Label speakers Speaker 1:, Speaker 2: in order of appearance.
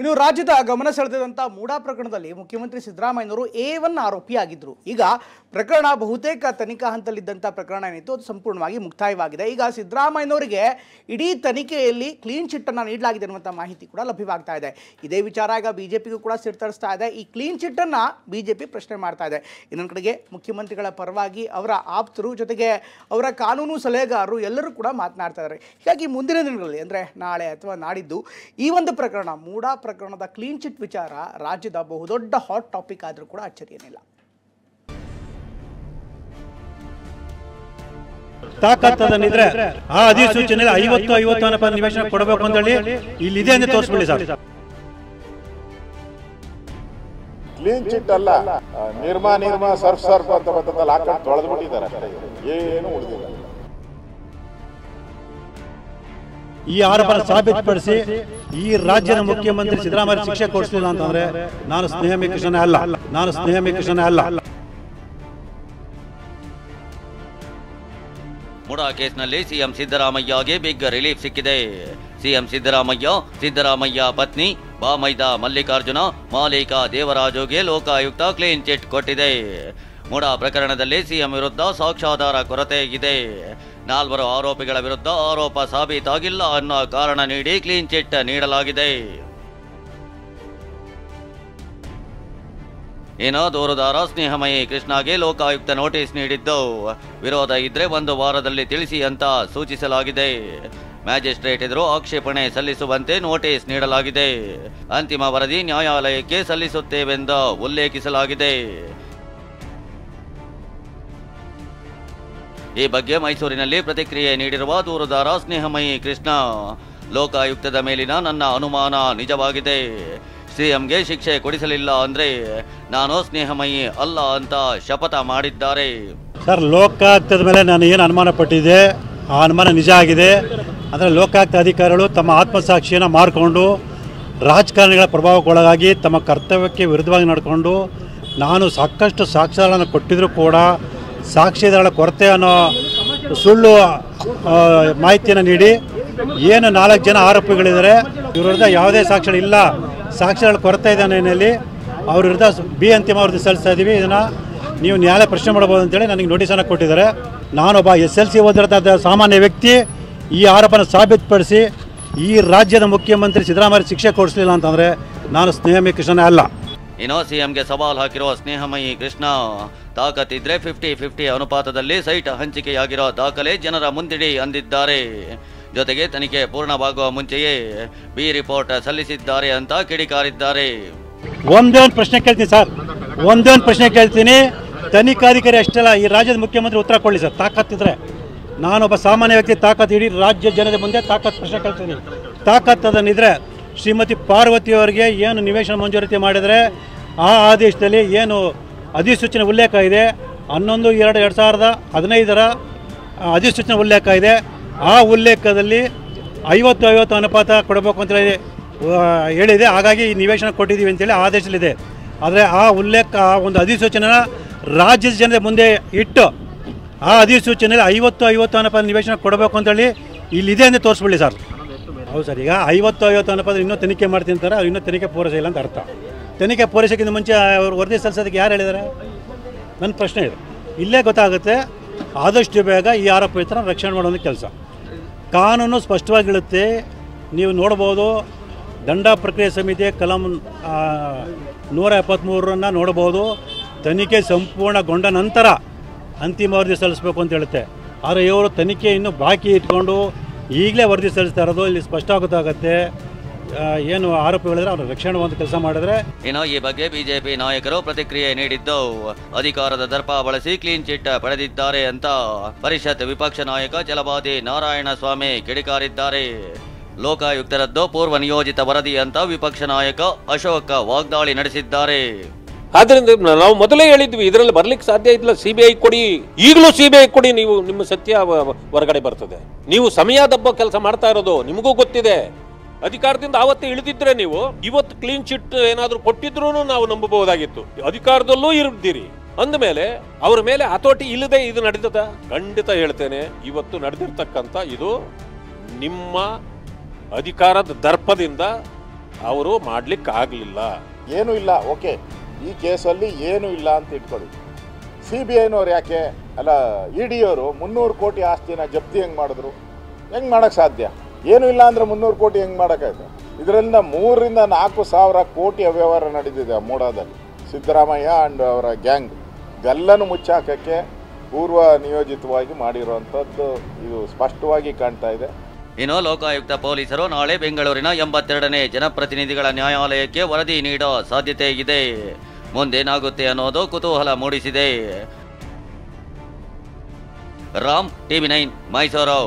Speaker 1: ಇನ್ನು ರಾಜ್ಯದ ಗಮನ ಸೆಳೆದಂಥ ಮೂಡಾ ಪ್ರಕರಣದಲ್ಲಿ ಮುಖ್ಯಮಂತ್ರಿ ಸಿದ್ದರಾಮಯ್ಯನವರು A1 ಆರೋಪಿಯಾಗಿದ್ದರು. ಈಗ ಪ್ರಕರಣ ಬಹುತೇಕ ತನಿಖಾ ಹಂತದಲ್ಲಿದ್ದಂಥ ಪ್ರಕರಣ ಏನಿತ್ತು ಅದು ಸಂಪೂರ್ಣವಾಗಿ ಮುಕ್ತಾಯವಾಗಿದೆ. ಈಗ ಸಿದ್ದರಾಮಯ್ಯನವರಿಗೆ ಇಡೀ ತನಿಖೆಯಲ್ಲಿ ಕ್ಲೀನ್ ಚಿಟ್ ಅನ್ನು ನೀಡಲಾಗಿದೆ ಅನ್ನುವಂಥ ಮಾಹಿತಿ ಕೂಡ ಲಭ್ಯವಾಗ್ತಾ ಇದೆ. ಇದೇ ವಿಚಾರ ಈಗ ಬಿಜೆಪಿಗೂ ಕೂಡ ಸಿಡ್ತರಿಸ್ತಾ ಇದೆ. ಈ ಕ್ಲೀನ್ ಚಿಟ್ ಅನ್ನು ಬಿಜೆಪಿ ಪ್ರಶ್ನೆ ಮಾಡ್ತಾ ಇದೆ. ಇನ್ನೊಂದು ಕಡೆಗೆ ಮುಖ್ಯಮಂತ್ರಿಗಳ ಪರವಾಗಿ ಅವರ ಆಪ್ತರು ಜೊತೆಗೆ ಅವರ ಕಾನೂನು ಸಲಹೆಗಾರರು ಎಲ್ಲರೂ ಕೂಡ ಮಾತನಾಡ್ತಾ ಇದ್ದಾರೆ. ಹೀಗಾಗಿ ಮುಂದಿನ ದಿನಗಳಲ್ಲಿ ಅಂದರೆ ನಾಳೆ ಅಥವಾ ನಾಡಿದ್ದು ಈ ಒಂದು ಪ್ರಕರಣ ಮೂಡಾ ಪ್ರಕರಣದ ಕ್ಲೀನ್ ಚಿಟ್ ವಿಚಾರ ರಾಜ್ಯದ ಬಹುದೊಡ್ಡ ಹಾಟ್ ಟಾಪಿಕ್ ಆದರೂ ಕೂಡ ಅಚ್ಚರಿ ಏನಿಲ್ಲ.
Speaker 2: ತಾಕತ್ತದನ್ನಿದ್ರೆ ಆ ಅಧಿಸೂಚನೆಯಲ್ಲಿ 50 ನಿವೇಶನ ಕೊಡಬೇಕು ಅಂತ ಹೇಳಿ ಇಲ್ಲಿದೆ ಅಂತ ತೋರಿಸ್ಬಿಡಿ ಸರ್.
Speaker 3: ಕ್ಲೀನ್ ಚಿಟ್ ಅಲ್ಲ, ನಿರ್ಮಾ ಸರ್ಫ್ ಅಂತ ಬರ್ತದಲ್ಲ ಆ ಕಡೆ ತೊಳೆದು ಬಿಟ್ಟಿದ್ದಾರೆ, ಏನು ಉಳಿದಿಲ್ಲ.
Speaker 2: ಈ ಆರೋಪನ ಸಾಬೀತುಪಡಿಸಿ ಈ ರಾಜ್ಯದ ಮುಖ್ಯಮಂತ್ರಿ ಸಿದ್ದರಾಮಯ್ಯ ಶಿಕ್ಷೆ ಕೊಡಿಸಲಿಲ್ಲ ಅಂತಂದ್ರೆ ನಾನು ಸ್ನೇಹಮಿ ಕೃಷ್ಣನೇ ಅಲ್ಲ.
Speaker 4: ಮುಡಾ ಕೇಸ್ನಲ್ಲಿ ಸಿಎಂ ಸಿದ್ದರಾಮಯ್ಯಗೆ ಬಿಗ್ ರಿಲೀಫ್ ಸಿಕ್ಕಿದೆ. ಸಿಎಂ ಸಿದ್ದರಾಮಯ್ಯ ಪತ್ನಿ ಬಾಮೈದ ಮಲ್ಲಿಕಾರ್ಜುನ ಮಾಲೀಕ ದೇವರಾಜುಗೆ ಲೋಕಾಯುಕ್ತ ಕ್ಲೀನ್ ಚಿಟ್ ಕೊಟ್ಟಿದೆ. ಮುಡಾ ಪ್ರಕರಣದಲ್ಲಿ ಸಿಎಂ ವಿರುದ್ಧ ಸಾಕ್ಷ್ಯಾಧಾರ ಕೊರತೆ ಇದೆ. 4 ಆರೋಪಿಗಳ ವಿರುದ್ಧ ಆರೋಪ ಸಾಬೀತಾಗಿಲ್ಲ ಅನ್ನೋ ಕಾರಣ ನೀಡಿ ಕ್ಲೀನ್ ಚಿಟ್ ನೀಡಲಾಗಿದೆ. ಇನ್ನು ದೂರುದಾರ ಸ್ನೇಹಮಯಿ ಕೃಷ್ಣಗೆ ಲೋಕಾಯುಕ್ತ ನೋಟಿಸ್ ನೀಡಿದ್ದು ವಿರೋಧ ಇದ್ರೆ 1 ವಾರದಲ್ಲಿ ತಿಳಿಸಿ ಅಂತ ಸೂಚಿಸಲಾಗಿದೆ. ಮ್ಯಾಜಿಸ್ಟ್ರೇಟ್ ಎದುರು ಆಕ್ಷೇಪಣೆ ಸಲ್ಲಿಸುವಂತೆ ನೋಟಿಸ್ ನೀಡಲಾಗಿದೆ. ಅಂತಿಮ ವರದಿ ನ್ಯಾಯಾಲಯಕ್ಕೆ ಸಲ್ಲಿಸುತ್ತೇವೆಂದು ಉಲ್ಲೇಖಿಸಲಾಗಿದೆ. ಈ ಬಗ್ಗೆ ಮೈಸೂರಿನಲ್ಲಿ ಪ್ರತಿಕ್ರಿಯೆ ನೀಡಿರುವ ದೂರುದಾರ ಸ್ನೇಹಮಯಿ ಕೃಷ್ಣ, ಲೋಕಾಯುಕ್ತದ ಮೇಲಿನ ನನ್ನ ಅನುಮಾನ ನಿಜವಾಗಿದೆ. ಸಿಎಂಗೆ ಶಿಕ್ಷೆ ಕೊಡಿಸಲಿಲ್ಲ ಅಂದ್ರೆ ನಾನು ಸ್ನೇಹಮಯಿ ಅಲ್ಲ ಅಂತ ಶಪಥ ಮಾಡಿದ್ದಾರೆ.
Speaker 2: ಸರ್, ಲೋಕಾಯುಕ್ತದ ಮೇಲೆ ನಾನು ಏನು ಅನುಮಾನ ಪಟ್ಟಿದ್ದೆ ಆ ಅನುಮಾನ ನಿಜ ಆಗಿದೆ. ಅಂದರೆ ಲೋಕಾಯುಕ್ತ ಅಧಿಕಾರಿಗಳು ತಮ್ಮ ಆತ್ಮಸಾಕ್ಷಿಯನ್ನು ಮಾರಿಕೊಂಡು ರಾಜಕಾರಣಿಗಳ ಪ್ರಭಾವಕ್ಕೊಳಗಾಗಿ ತಮ್ಮ ಕರ್ತವ್ಯಕ್ಕೆ ವಿರುದ್ಧವಾಗಿ ನಡ್ಕೊಂಡು ನಾನು ಸಾಕಷ್ಟು ಸಾಕ್ಷ್ಯಗಳನ್ನು ಕೊಟ್ಟಿದ್ರೂ ಕೂಡ ಸಾಕ್ಷಿದಾರರ ಕೊರತೆ ಅನ್ನೋ ಸುಳ್ಳು ಮಾಹಿತಿಯನ್ನು ನೀಡಿ ಏನು 4 ಜನ ಆರೋಪಿಗಳಿದ್ದಾರೆ ಇವ್ರ ವಿರುದ್ಧ ಯಾವುದೇ ಸಾಕ್ಷ್ಯಗಳಿಲ್ಲ, ಸಾಕ್ಷ್ಯಗಳ ಕೊರತೆ ಇದೆ ಅನ್ನೋನಲ್ಲಿ ಅವ್ರ ವಿರುದ್ಧ ಅಂತಿಮ ವರದಿ ಸಲ್ಲಿಸ್ತಾ ಇದ್ದೀವಿ, ಇದನ್ನು ನೀವು ನ್ಯಾಯಾಲಯ ಪ್ರಶ್ನೆ ಮಾಡ್ಬೋದು ಅಂತೇಳಿ ನನಗೆ ನೋಟಿಸನ್ನು ಕೊಟ್ಟಿದ್ದಾರೆ. ನಾನೊಬ್ಬ SLC ಓದಿರೋದ ಸಾಮಾನ್ಯ ವ್ಯಕ್ತಿ ಈ ಆರೋಪನ ಸಾಬೀತುಪಡಿಸಿ ಈ ರಾಜ್ಯದ ಮುಖ್ಯಮಂತ್ರಿ ಸಿದ್ದರಾಮಯ್ಯ ಶಿಕ್ಷೆ ಕೊಡಿಸಲಿಲ್ಲ ಅಂತಂದರೆ ನಾನು ಸ್ನೇಹಮಯಿ ಕೃಷ್ಣನೇ ಅಲ್ಲ.
Speaker 4: ಇನ್ನು ಸಿಎಂಗೆ ಸವಾಲ್ ಹಾಕಿರುವ ಸ್ನೇಹಮಯಿ ಕೃಷ್ಣ, ತಾಕತ್ತಿದ್ರೆ 50-50 ಅನುಪಾತದಲ್ಲಿ ಸೈಟ್ ಹಂಚಿಕೆಯಾಗಿರೋ ದಾಖಲೆ ಜನರ ಮುಂದಿಡಿ ಅಂದಿದ್ದಾರೆ. ಜೊತೆಗೆ ತನಿಖೆ ಪೂರ್ಣವಾಗುವ ಮುಂಚೆಯೇ ಬಿ ರಿಪೋರ್ಟ್ ಸಲ್ಲಿಸಿದ್ದಾರೆ ಅಂತ ಕಿಡಿಕಾರಿದ್ದಾರೆ.
Speaker 2: ಒಂದೇ ಒಂದು ಪ್ರಶ್ನೆ ಕೇಳ್ತೀನಿ ತನಿಖಾಧಿಕಾರಿ ಅಷ್ಟೆಲ್ಲ ಈ ರಾಜ್ಯದ ಮುಖ್ಯಮಂತ್ರಿ ಉತ್ತರ ಕೊಡಲಿ ಸರ್. ತಾಕತ್ತಿದ್ರೆ ನಾನೊಬ್ಬ ಸಾಮಾನ್ಯ ವ್ಯಕ್ತಿ, ತಾಕತ್ತು ಇಡೀ ರಾಜ್ಯ ಜನದ ಮುಂದೆ ತಾಕತ್ತು ಪ್ರಶ್ನೆ ಕೇಳ್ತೀನಿ. ತಾಕತ್ತದನ್ನಿದ್ರೆ ಶ್ರೀಮತಿ ಪಾರ್ವತಿಯವರಿಗೆ ಏನು ನಿವೇಶನ ಮಂಜೂರಾತಿ ಮಾಡಿದರೆ ಆ ಆದೇಶದಲ್ಲಿ ಏನು ಅಧಿಸೂಚನೆ ಉಲ್ಲೇಖ ಇದೆ 11/2/2015 ಅಧಿಸೂಚನೆ ಉಲ್ಲೇಖ ಇದೆ. ಆ ಉಲ್ಲೇಖದಲ್ಲಿ 50-50 ಅನುಪಾತ ಕೊಡಬೇಕು ಅಂತೇಳಿ ಹೇಳಿದೆ. ಹಾಗಾಗಿ ಈ ನಿವೇಶನ ಕೊಟ್ಟಿದ್ದೀವಿ ಅಂತೇಳಿ ಆದೇಶದಲ್ಲಿದೆ. ಆದರೆ ಆ ಉಲ್ಲೇಖ ಒಂದು ಅಧಿಸೂಚನೆನ ರಾಜ್ಯದ ಜನತೆ ಮುಂದೆ ಇಟ್ಟು ಆ ಅಧಿಸೂಚನೆಯಲ್ಲಿ 50-50 ಅನುಪಾತ ನಿವೇಶನ ಕೊಡಬೇಕು ಅಂತೇಳಿ ಇಲ್ಲಿದೆ ಅಂತ ತೋರಿಸ್ಬಿಡಿ ಸರ್. ಹೌದು ಸರ್, ಈಗ 50-50 ಅನುಪಾತ ಇನ್ನೂ ತನಿಖೆ ಮಾಡ್ತೀನಿ ಅಂತಾರೆ, ಅವ್ರು ಇನ್ನೂ ತನಿಖೆ ಪೂರೈಸಿಲ್ಲ ಅಂತ ಅರ್ಥ. ತನಿಖೆ ಪೂರೈಸೋಕ್ಕಿಂತ ಮುಂಚೆ ಅವ್ರು ವರದಿ ಸಲ್ಲಿಸೋದಕ್ಕೆ ಯಾರು ಹೇಳಿದ್ದಾರೆ? ನನ್ನ ಪ್ರಶ್ನೆ ಇದೆ. ಇಲ್ಲೇ ಗೊತ್ತಾಗುತ್ತೆ. ಆದಷ್ಟು ಬೇಗ ಈ ಆರೋಪಿತರನ್ನು ರಕ್ಷಣೆ ಮಾಡೋದಕ್ಕೆ ಕೆಲಸ. ಕಾನೂನು ಸ್ಪಷ್ಟವಾಗಿ ಹೇಳುತ್ತೆ. ನೀವು ನೋಡ್ಬೋದು, ದಂಡ ಪ್ರಕ್ರಿಯೆ ಸಮಿತಿ ಕಲಂ 173 ನೋಡ್ಬೋದು. ತನಿಖೆ ಸಂಪೂರ್ಣಗೊಂಡ ನಂತರ ಅಂತಿಮ ವರದಿ ಸಲ್ಲಿಸಬೇಕು ಅಂತ ಹೇಳುತ್ತೆ. ಆದರೆ ಇವರು ತನಿಖೆ ಇನ್ನೂ ಬಾಕಿ ಇಟ್ಕೊಂಡು ಈಗಲೇ ವರದಿ ಸಲ್ಲಿಸ್ತಾ ಇರೋದು ಇಲ್ಲಿ ಸ್ಪಷ್ಟ ಗೊತ್ತಾಗುತ್ತೆ. ಏನು ಆರೋಪಿಗಳಿದ್ರೆ ಅವ್ರ ರಕ್ಷಣೆ ಒಂದು ಕೆಲಸ ಮಾಡಿದ್ರೆ.
Speaker 4: ಇನ್ನು ಈ ಬಗ್ಗೆ ಬಿಜೆಪಿ ನಾಯಕರು ಪ್ರತಿಕ್ರಿಯೆ ನೀಡಿದ್ದು ಅಧಿಕಾರದ ದರ್ಪ ಬಳಸಿ ಕ್ಲೀನ್ ಚಿಟ್ ಪಡೆದಿದ್ದಾರೆ ಅಂತ ಪರಿಷತ್ ವಿಪಕ್ಷ ನಾಯಕ ಛಲವಾದಿ ನಾರಾಯಣಸ್ವಾಮಿ ಕಿಡಿಕಾರಿದ್ದಾರೆ. ಲೋಕಾಯುಕ್ತರದ್ದು ಪೂರ್ವ ನಿಯೋಜಿತ ವರದಿ ಅಂತ ವಿಪಕ್ಷ ನಾಯಕ ಅಶೋಕ್ ವಾಗ್ದಾಳಿ ನಡೆಸಿದ್ದಾರೆ.
Speaker 5: ಆದ್ರಿಂದ ನಾವು ಮೊದಲೇ ಹೇಳಿದ್ವಿ ಇದರಲ್ಲಿ ಬರ್ಲಿಕ್ಕೆ ಸಾಧ್ಯ ಇಲ್ಲ, ಸಿಬಿಐ ಕೊಡಿ, ಈಗಲೂ ಸಿಬಿಐ ಕೊಡಿ, ನೀವು ನಿಮ್ಮ ಸತ್ಯ ಹೊರಗಡೆ ಬರ್ತದೆ. ನೀವು ಸಮಯ ದಬ್ಬ ಕೆಲಸ ಮಾಡ್ತಾ ಇರೋದು ನಿಮಗೂ ಗೊತ್ತಿದೆ. ಅಧಿಕಾರದಿಂದ ಆವತ್ತೇ ಇಳಿದಿದ್ರೆ ನೀವು ಇವತ್ತು ಕ್ಲೀನ್ ಚಿಟ್ ಏನಾದರೂ ಕೊಟ್ಟಿದ್ರು ನಾವು ನಂಬಬಹುದಾಗಿತ್ತು. ಅಧಿಕಾರದಲ್ಲೂ ಇರ್ದಿರಿ ಅಂದಮೇಲೆ ಅವ್ರ ಮೇಲೆ ಹತೋಟಿ ಇಲ್ಲದೆ ಇದು ನಡೆದದ? ಖಂಡಿತ ಹೇಳ್ತೇನೆ, ಇವತ್ತು ನಡೆದಿರ್ತಕ್ಕಂಥ ಇದು ನಿಮ್ಮ ಅಧಿಕಾರದ ದರ್ಪದಿಂದ ಅವರು ಮಾಡ್ಲಿಕ್ಕೆ ಆಗಲಿಲ್ಲ.
Speaker 3: ಏನೂ ಇಲ್ಲ, ಓಕೆ, ಈ ಕೇಸಲ್ಲಿ ಏನೂ ಇಲ್ಲ ಅಂತ ಇಟ್ಕೊಳ್ಳಿ. CBIನವ್ರು ಯಾಕೆ ಅಲ್ಲ ED ಅವರು 300 ಕೋಟಿ ಆಸ್ತಿನ ಜಪ್ತಿ ಹೆಂಗೆ ಮಾಡಿದ್ರು? ಹೆಂಗೆ ಮಾಡೋಕ್ಕೆ ಸಾಧ್ಯ? ಏನೂ ಇಲ್ಲ ಅಂದರೆ 300 ಕೋಟಿ ಹೆಂಗೆ ಮಾಡೋಕ್ಕಾಯ್ತು? ಇದರಿಂದ 3 ರಿಂದ 4 ಸಾವಿರ ಕೋಟಿ ಅವ್ಯವಹಾರ ನಡೆದಿದೆ ಮೂಡಾದಲ್ಲಿ. ಸಿದ್ದರಾಮಯ್ಯ ಆ್ಯಂಡ್ ಅವರ ಗ್ಯಾಂಗ್ ಗಲ್ಲನ್ನು ಮುಚ್ಚಾಕಕ್ಕೆ ಪೂರ್ವ ನಿಯೋಜಿತವಾಗಿ ಮಾಡಿರುವಂಥದ್ದು ಇದು ಸ್ಪಷ್ಟವಾಗಿ ಕಾಣ್ತಾ ಇದೆ.
Speaker 4: ಇನ್ನು ಲೋಕಾಯುಕ್ತ ಪೊಲೀಸರು ನಾಳೆ ಬೆಂಗಳೂರಿನ 82ನೇ ಜನಪ್ರತಿನಿಧಿಗಳ ನ್ಯಾಯಾಲಯಕ್ಕೆ ವರದಿ ನೀಡೋ ಸಾಧ್ಯತೆ ಇದೆ. ಮುಂದೇನಾಗುತ್ತೆ ಅನ್ನೋದು ಕುತೂಹಲ ಮೂಡಿಸಿದೆ. ರಾಮ್, TV9 ಮೈಸೂರು.